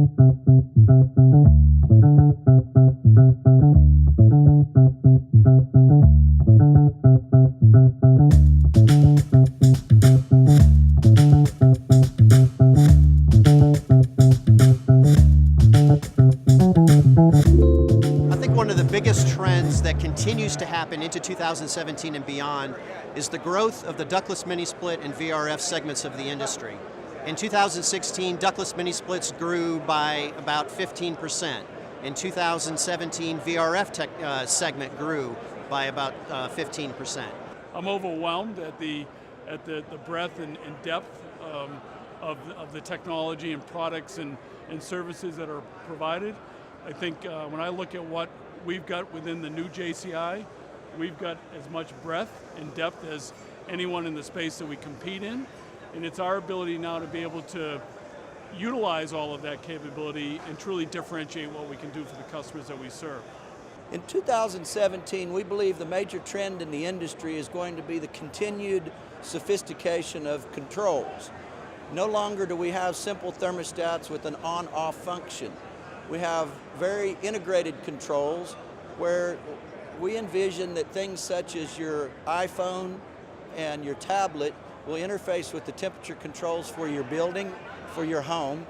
I think one of the biggest trends that continues to happen into 2017 and beyond is the growth of the ductless mini-split and VRF segments of the industry. In 2016, ductless mini-splits grew by about 15%. In 2017, VRF segment grew by about 15%. I'm overwhelmed at the breadth and depth of the technology and products and services that are provided. I think when I look at what we've got within the new JCI, we've got as much breadth and depth as anyone in the space that we compete in, and it's our ability now to be able to utilize all of that capability and truly differentiate what we can do for the customers that we serve. In 2017, we believe the major trend in the industry is going to be the continued sophistication of controls. No longer do we have simple thermostats with an on-off function. We have very integrated controls where we envision that things such as your iPhone and your tablet will interface with the temperature controls for your building, for your home,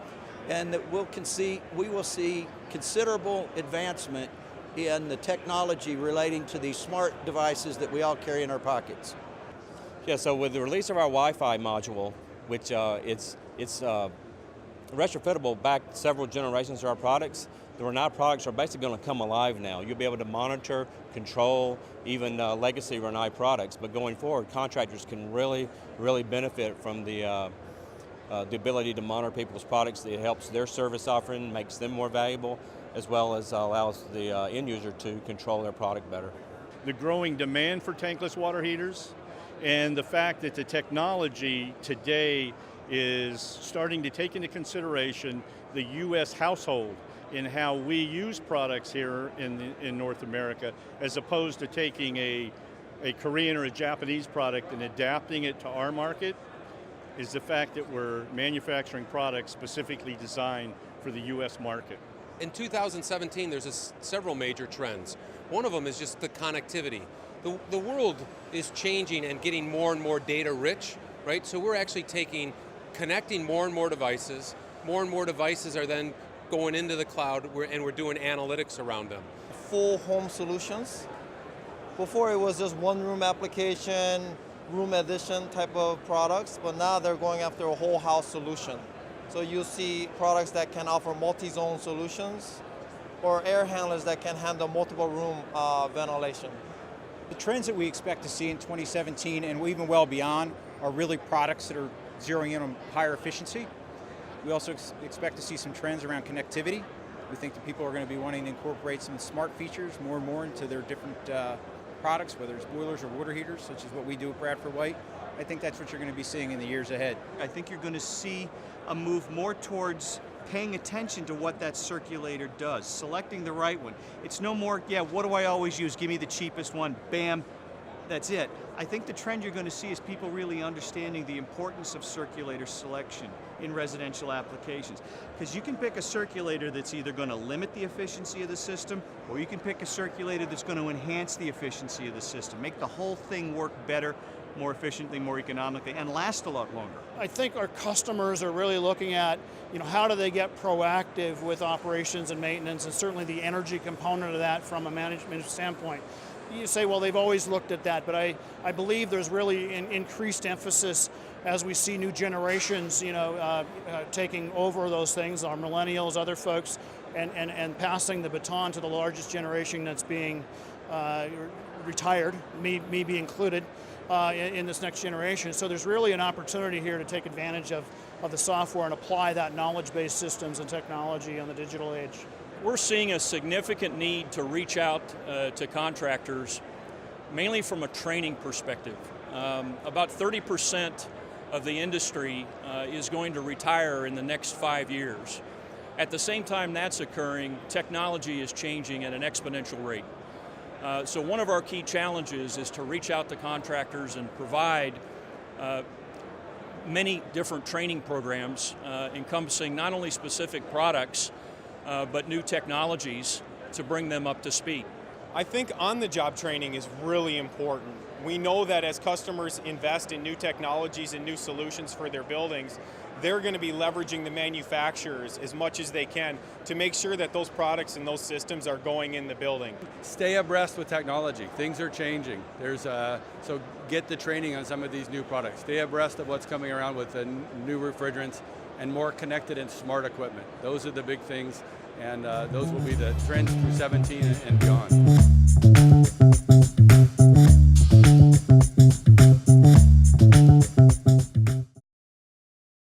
and that we will see considerable advancement in the technology relating to these smart devices that we all carry in our pockets. Yeah, so with the release of our Wi-Fi module, which it's retrofittable back several generations of our products, the Rinnai products are basically going to come alive now. You'll be able to monitor, control, even legacy Rinnai products, but going forward, contractors can really benefit from the ability to monitor people's products. It helps their service offering, makes them more valuable, as well as allows the end user to control their product better. The growing demand for tankless water heaters and the fact that the technology today is starting to take into consideration the U.S. household in how we use products here in North America, as opposed to taking a Korean or a Japanese product and adapting it to our market, is the fact that we're manufacturing products specifically designed for the U.S. market. In 2017, there's several major trends. One of them is just the connectivity. The world is changing and getting more and more data rich, right? So we're actually connecting more and more devices. More and more devices are then going into the cloud, and we're doing analytics around them. Full home solutions. Before it was just one room application, room edition type of products, but now they're going after a whole house solution. So you see products that can offer multi-zone solutions or air handlers that can handle multiple room ventilation. The trends that we expect to see in 2017 and even well beyond are really products that are zeroing in on higher efficiency. We also expect to see some trends around connectivity. We think that people are going to be wanting to incorporate some smart features more and more into their different products, whether it's boilers or water heaters, such as what we do at Bradford White. I think that's what you're going to be seeing in the years ahead. I think you're going to see a move more towards paying attention to what that circulator does, selecting the right one. It's no more, yeah, what do I always use? Give me the cheapest one, bam, that's it. I think the trend you're going to see is people really understanding the importance of circulator selection in residential applications. Because you can pick a circulator that's either going to limit the efficiency of the system, or you can pick a circulator that's going to enhance the efficiency of the system, make the whole thing work better, more efficiently, more economically, and last a lot longer. I think our customers are really looking at, how do they get proactive with operations and maintenance, and certainly the energy component of that from a management standpoint. You say, well, they've always looked at that, but I believe there's really an increased emphasis as we see new generations, taking over those things, our millennials, other folks, and passing the baton to the largest generation that's being retired, me be included, in this next generation. So there's really an opportunity here to take advantage of the software and apply that knowledge-based systems and technology on the digital age. We're seeing a significant need to reach out to contractors, mainly from a training perspective. About 30% of the industry is going to retire in the next 5 years. At the same time that's occurring, technology is changing at an exponential rate. So one of our key challenges is to reach out to contractors and provide many different training programs encompassing not only specific products, but new technologies to bring them up to speed. I think on-the-job training is really important. We know that as customers invest in new technologies and new solutions for their buildings, they're going to be leveraging the manufacturers as much as they can to make sure that those products and those systems are going in the building. Stay abreast with technology. Things are changing. So get the training on some of these new products. Stay abreast of what's coming around with the new refrigerants and more connected and smart equipment. Those are the big things, and those will be the trends through 17 and beyond.